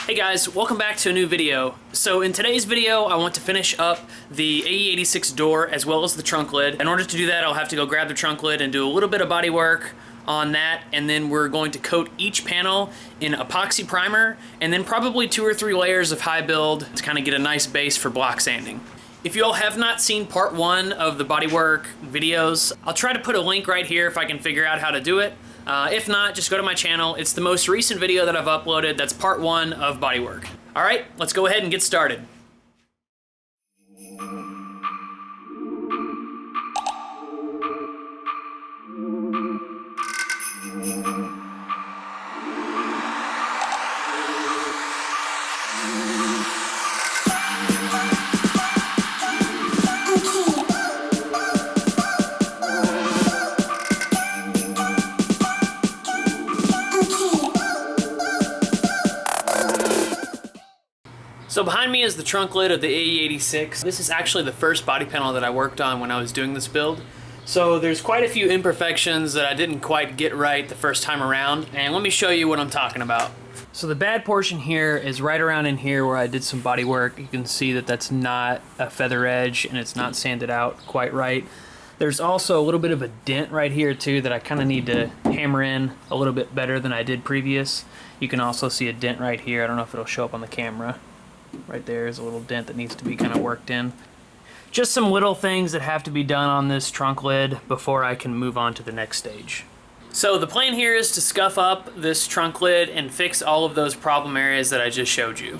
Hey guys, welcome back to a new video. So in today's video, I want to finish up the AE86 door as well as the trunk lid. In order to do that, I'll have to go grab the trunk lid and do a little bit of body work on that, and then we're going to coat each panel in epoxy primer, and then probably 2 or 3 layers of high build to kind of get a nice base for block sanding. If you all have not seen part 1 of the bodywork videos, I'll try to put a link right here if I can figure out how to do it. If not, just go to my channel. It's the most recent video that I've uploaded. That's part 1 of bodywork. All right, let's go ahead and get started. So behind me is the trunk lid of the AE86. This is actually the first body panel that I worked on when I was doing this build. So there's quite a few imperfections that I didn't quite get right the first time around, and let me show you what I'm talking about. So the bad portion here is right around in here where I did some body work. You can see that that's not a feather edge and it's not sanded out quite right. There's also a little bit of a dent right here too that I kind of need to hammer in a little bit better than I did previous. You can also see a dent right here. I don't know if it'll show up on the camera. Right there is a little dent that needs to be kind of worked in. Just some little things that have to be done on this trunk lid before I can move on to the next stage. So the plan here is to scuff up this trunk lid and fix all of those problem areas that I just showed you.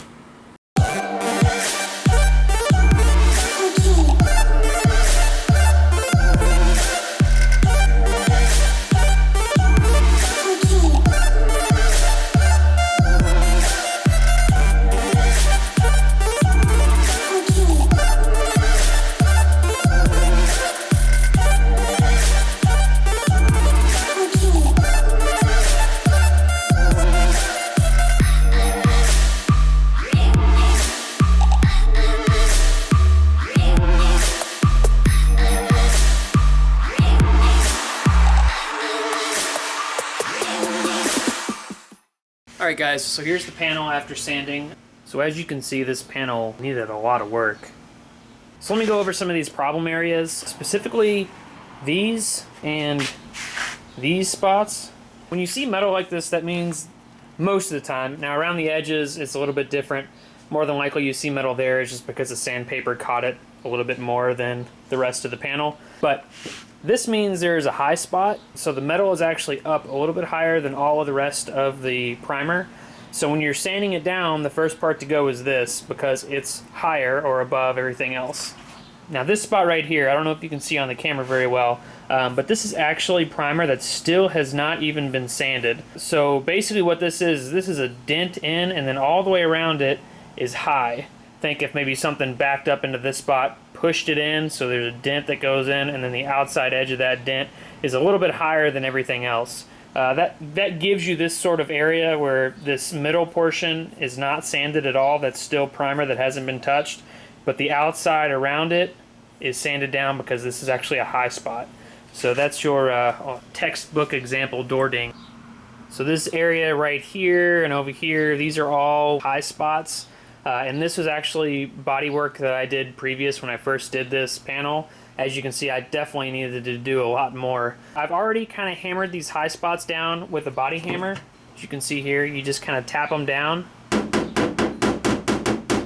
Alright guys, so here's the panel after sanding. So as you can see, this panel needed a lot of work. So let me go over some of these problem areas, specifically these and these spots. When you see metal like this, that means most of the time. Now around the edges, it's a little bit different. More than likely you see metal there is just because the sandpaper caught it a little bit more than the rest of the panel. But this means there's a high spot, so the metal is actually up a little bit higher than all of the rest of the primer. So when you're sanding it down, the first part to go is this, because it's higher or above everything else. Now this spot right here, I don't know if you can see on the camera very well, but this is actually primer that still has not even been sanded. So basically what this is a dent in, and then all the way around it is high. Think if maybe something backed up into this spot, pushed it in, so there's a dent that goes in, and then the outside edge of that dent is a little bit higher than everything else. That gives you this sort of area where this middle portion is not sanded at all. That's still primer that hasn't been touched, but the outside around it is sanded down because this is actually a high spot. So that's your textbook example door ding. So this area right here and over here, these are all high spots. And this was actually body work that I did previous when I first did this panel. As you can see, I definitely needed to do a lot more. I've already kind of hammered these high spots down with a body hammer. As you can see here, you just kind of tap them down.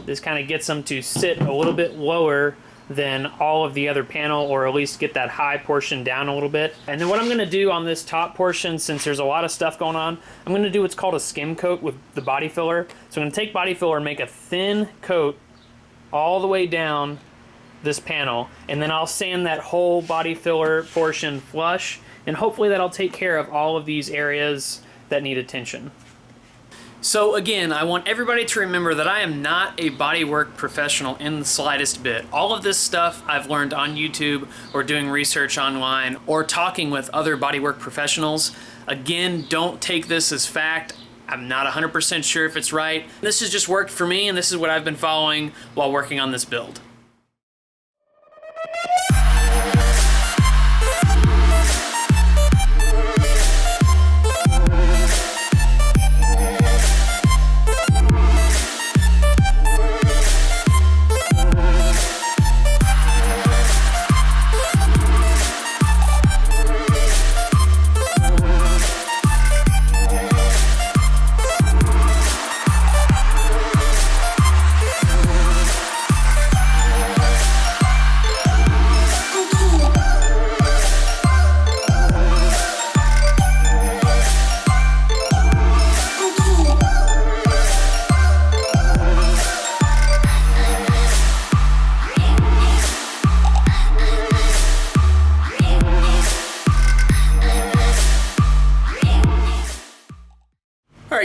This kind of gets them to sit a little bit lower than all of the other panel, or at least get that high portion down a little bit. And then what I'm going to do on this top portion, since there's a lot of stuff going on, I'm going to do what's called a skim coat with the body filler. So I'm going to take body filler and make a thin coat all the way down this panel, and then I'll sand that whole body filler portion flush, and hopefully that'll take care of all of these areas that need attention. So again, I want everybody to remember that I am not a bodywork professional in the slightest bit. All of this stuff I've learned on YouTube or doing research online or talking with other bodywork professionals. Again, don't take this as fact. I'm not 100% sure if it's right. This has just worked for me, and this is what I've been following while working on this build.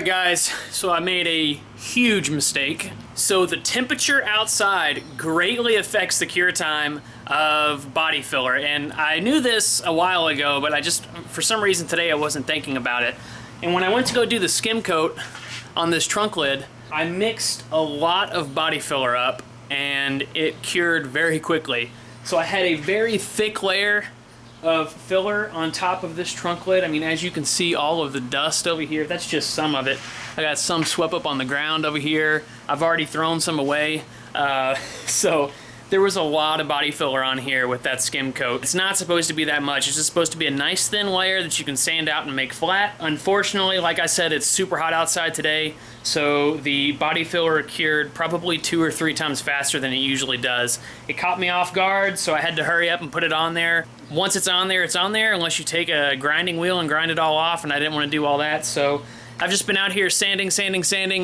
Alright guys, so I made a huge mistake. So the temperature outside greatly affects the cure time of body filler, and I knew this a while ago, but I just, for some reason today I wasn't thinking about it. And when I went to go do the skim coat on this trunk lid, I mixed a lot of body filler up and it cured very quickly. So I had a very thick layer of filler on top of this trunk lid. I mean, as you can see, all of the dust over here, that's just some of it. I got some swept up on the ground over here. I've already thrown some away. So there was a lot of body filler on here with that skim coat. It's not supposed to be that much. It's just supposed to be a nice thin layer that you can sand out and make flat. Unfortunately, like I said, it's super hot outside today, so the body filler cured probably 2 or 3 times faster than it usually does. It caught me off guard, so I had to hurry up and put it on there. Once it's on there, unless you take a grinding wheel and grind it all off, and I didn't want to do all that, so I've just been out here sanding,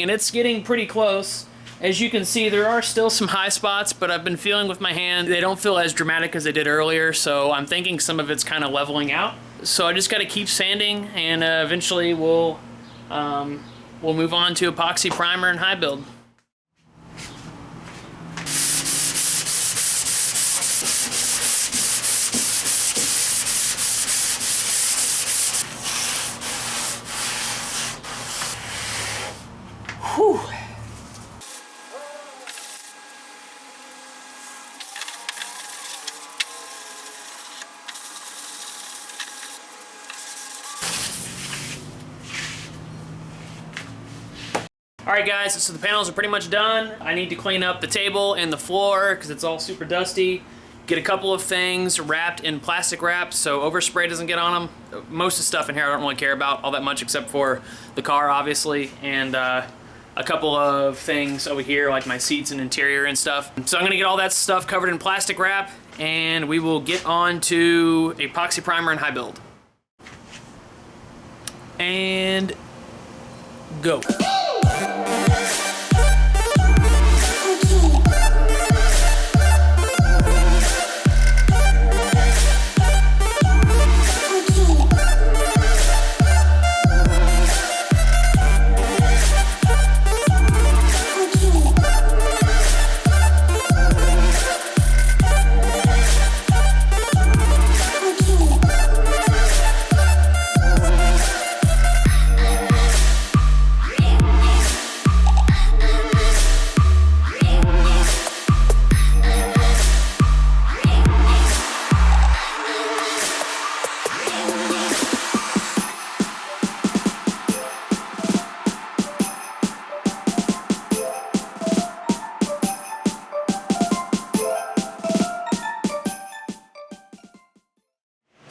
and it's getting pretty close. As you can see, there are still some high spots, but I've been feeling with my hand. They don't feel as dramatic as they did earlier, so I'm thinking some of it's kind of leveling out. So I just got to keep sanding, and eventually we'll move on to epoxy primer and high build. Whew. Alright guys, so the panels are pretty much done. I need to clean up the table and the floor because it's all super dusty. Get a couple of things wrapped in plastic wrap so overspray doesn't get on them. Most of the stuff in here I don't really care about all that much except for the car, obviously, and a couple of things over here like my seats and interior and stuff. So I'm going to get all that stuff covered in plastic wrap, and we will get on to epoxy primer and high build. And go.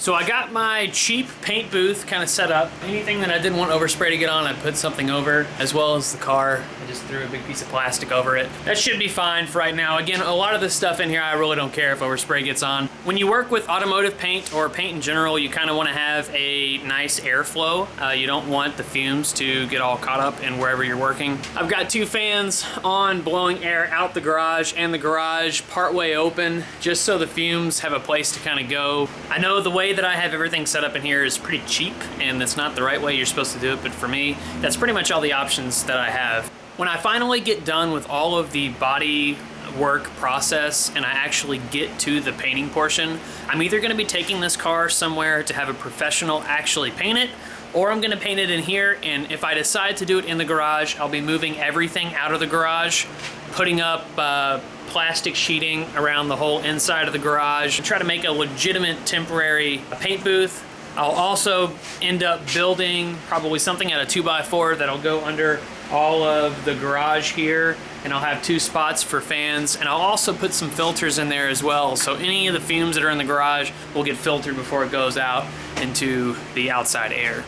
So I got my cheap paint booth kind of set up. Anything that I didn't want overspray to get on, I put something over, as well as the car. I just threw a big piece of plastic over it. That should be fine for right now. Again, a lot of this stuff in here, I really don't care if overspray gets on. When you work with automotive paint or paint in general, you kind of want to have a nice airflow. You don't want the fumes to get all caught up in wherever you're working. I've got 2 fans on blowing air out the garage and the garage partway open, just so the fumes have a place to kind of go. I know the way that I have everything set up in here is pretty cheap, and that's not the right way you're supposed to do it, but for me, that's pretty much all the options that I have. When I finally get done with all of the body work process and I actually get to the painting portion, I'm either going to be taking this car somewhere to have a professional actually paint it, or I'm going to paint it in here, and if I decide to do it in the garage, I'll be moving everything out of the garage, putting up plastic sheeting around the whole inside of the garage, and try to make a legitimate temporary paint booth. I'll also end up building probably something at a 2x4 that'll go under all of the garage here, and I'll have 2 spots for fans, and I'll also put some filters in there as well, so any of the fumes that are in the garage will get filtered before it goes out into the outside air.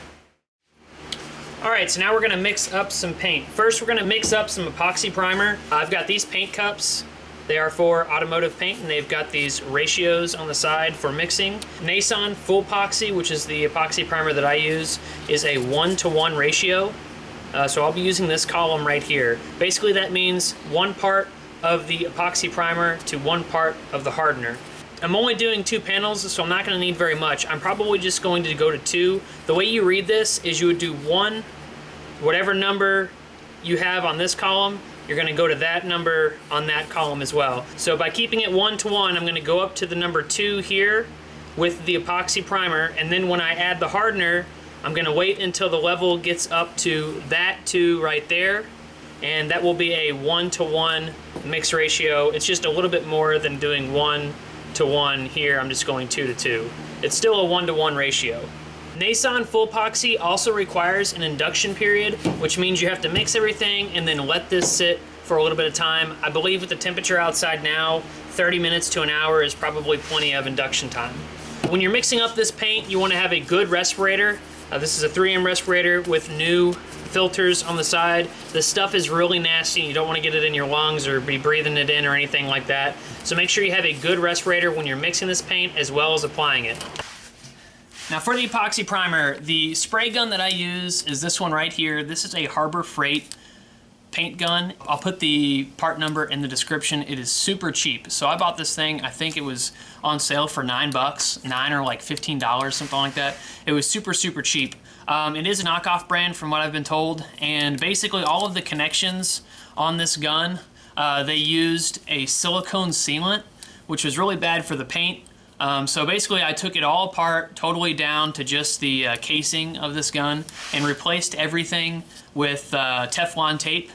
Alright, so now we're going to mix up some paint. First, we're going to mix up some epoxy primer. I've got these paint cups. They are for automotive paint, and they've got these ratios on the side for mixing. Nason Ful-poxy, which is the epoxy primer that I use, is a 1-to-1 ratio. So I'll be using this column right here. Basically, that means 1 part of the epoxy primer to 1 part of the hardener. I'm only doing 2 panels, so I'm not going to need very much. I'm probably just going to go to 2. The way you read this is you would do 1 whatever number you have on this column, you're gonna go to that number on that column as well. So by keeping it 1-to-1, I'm gonna go up to the number 2 here with the epoxy primer, and then when I add the hardener, I'm gonna wait until the level gets up to that 2 right there, and that will be a 1-to-1 mix ratio. It's just a little bit more than doing 1-to-1 here. I'm just going 2-to-2. It's still a 1-to-1 ratio. Nason Ful-poxy also requires an induction period, which means you have to mix everything and then let this sit for a little bit of time. I believe with the temperature outside now, 30 minutes to an hour is probably plenty of induction time. When you're mixing up this paint, you want to have a good respirator. This is a 3M respirator with new filters on the side. This stuff is really nasty. You don't want to get it in your lungs or be breathing it in or anything like that. So make sure you have a good respirator when you're mixing this paint as well as applying it. Now for the epoxy primer, the spray gun that I use is this one right here. This is a Harbor Freight paint gun. I'll put the part number in the description. It is super cheap. So I bought this thing, I think it was on sale for $9, $9 or like $15, something like that. It was super, super cheap. It is a knockoff brand from what I've been told, and basically all of the connections on this gun, they used a silicone sealant, which was really bad for the paint. So basically I took it all apart, totally down to just the casing of this gun, and replaced everything with Teflon tape,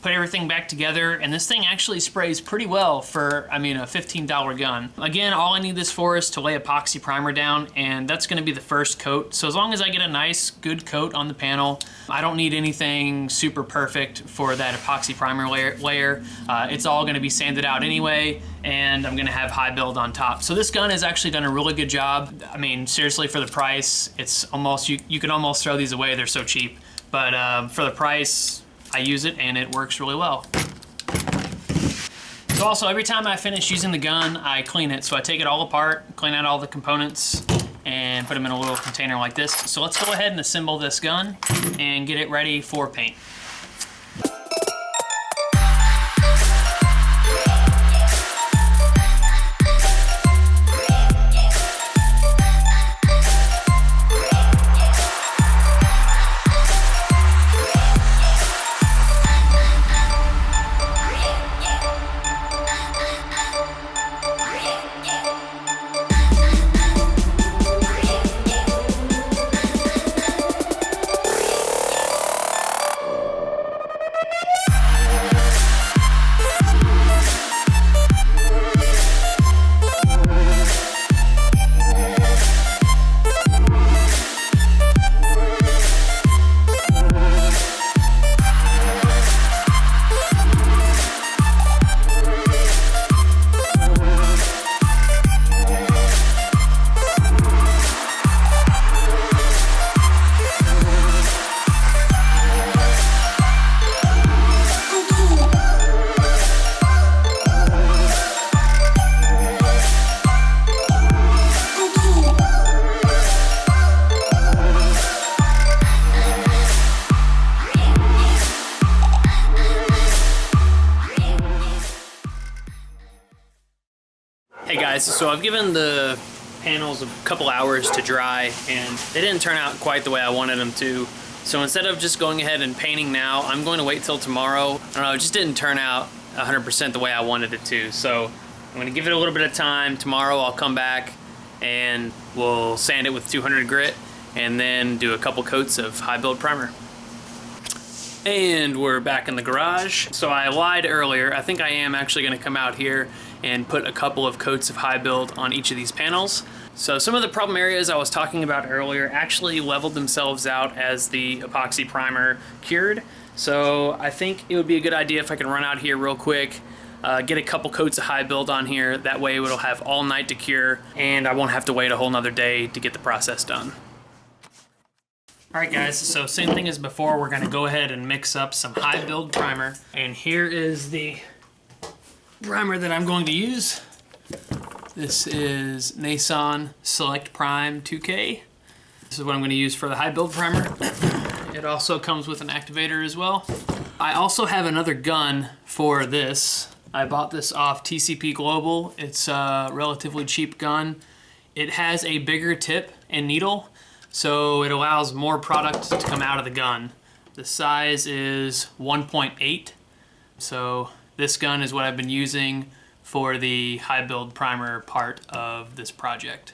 put everything back together, and this thing actually sprays pretty well for, I mean, a $15 gun. Again, all I need this for is to lay epoxy primer down, and that's gonna be the first coat. So as long as I get a nice, good coat on the panel, I don't need anything super perfect for that epoxy primer layer. It's all gonna be sanded out anyway, and I'm gonna have high build on top. So this gun has actually done a really good job. I mean, seriously, for the price, it's almost, you can almost throw these away, they're so cheap. But for the price, I use it and it works really well. So also, every time I finish using the gun, I clean it. So I take it all apart, clean out all the components, and put them in a little container like this. So let's go ahead and assemble this gun and get it ready for paint. Hey guys, so I've given the panels a couple hours to dry and they didn't turn out quite the way I wanted them to. So instead of just going ahead and painting now, I'm going to wait till tomorrow. I don't know, it just didn't turn out 100% the way I wanted it to. So I'm going to give it a little bit of time. Tomorrow I'll come back and we'll sand it with 200 grit and then do a couple coats of high build primer. And we're back in the garage. So I lied earlier. I think I am actually going to come out here and put a couple of coats of high build on each of these panels. So some of the problem areas I was talking about earlier actually leveled themselves out as the epoxy primer cured. So I think it would be a good idea if I can run out here real quick, get a couple coats of high build on here. That way it'll have all night to cure and I won't have to wait a whole nother day to get the process done. Alright guys, so same thing as before, we're gonna go ahead and mix up some high build primer. And here is the primer that I'm going to use. This is Nason SelectPrime 2K. This is what I'm going to use for the high build primer. It also comes with an activator as well. I also have another gun for this. I bought this off TCP Global. It's a relatively cheap gun. It has a bigger tip and needle, so it allows more product to come out of the gun. The size is 1.8. So this gun is what I've been using for the high build primer part of this project.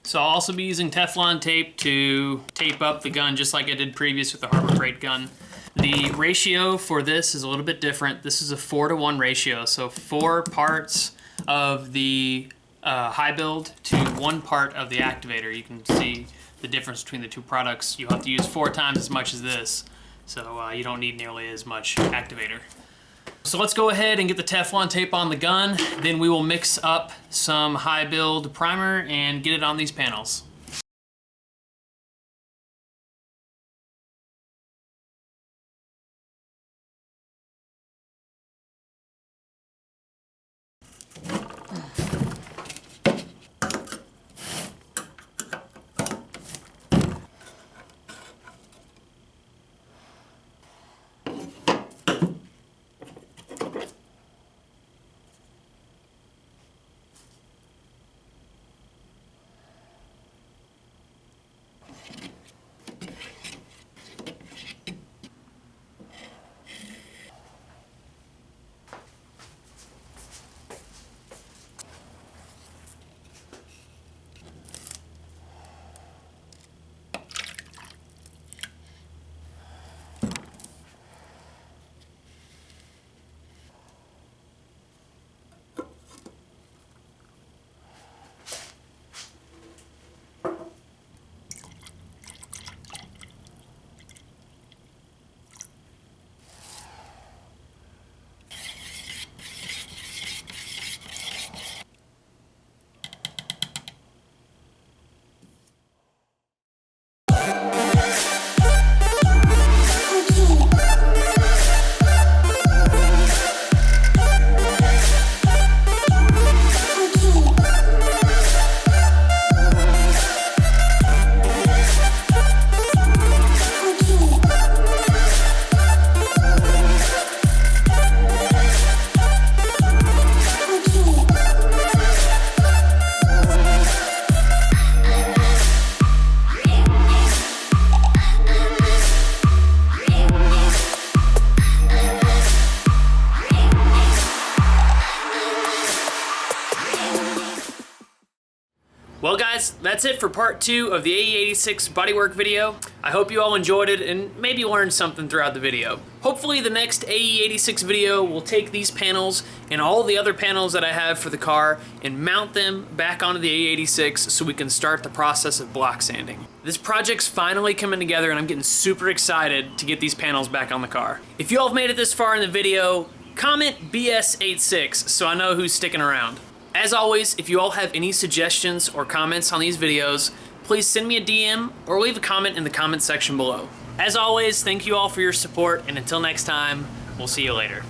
So I'll also be using Teflon tape to tape up the gun just like I did previous with the Harbor Freight gun. The ratio for this is a little bit different. This is a 4-to-1 ratio, so 4 parts of the high build to 1 part of the Activator. You can see the difference between the two products. You'll have to use 4 times as much as this, so you don't need nearly as much Activator. So let's go ahead and get the Teflon tape on the gun, then we will mix up some high build primer and get it on these panels. Well guys, that's it for part 2 of the AE86 bodywork video. I hope you all enjoyed it and maybe learned something throughout the video. Hopefully the next AE86 video will take these panels and all the other panels that I have for the car and mount them back onto the AE86 so we can start the process of block sanding. This project's finally coming together and I'm getting super excited to get these panels back on the car. If you all have made it this far in the video, comment BS86 so I know who's sticking around. As always, if you all have any suggestions or comments on these videos, please send me a DM or leave a comment in the comment section below. As always, thank you all for your support, and until next time, we'll see you later.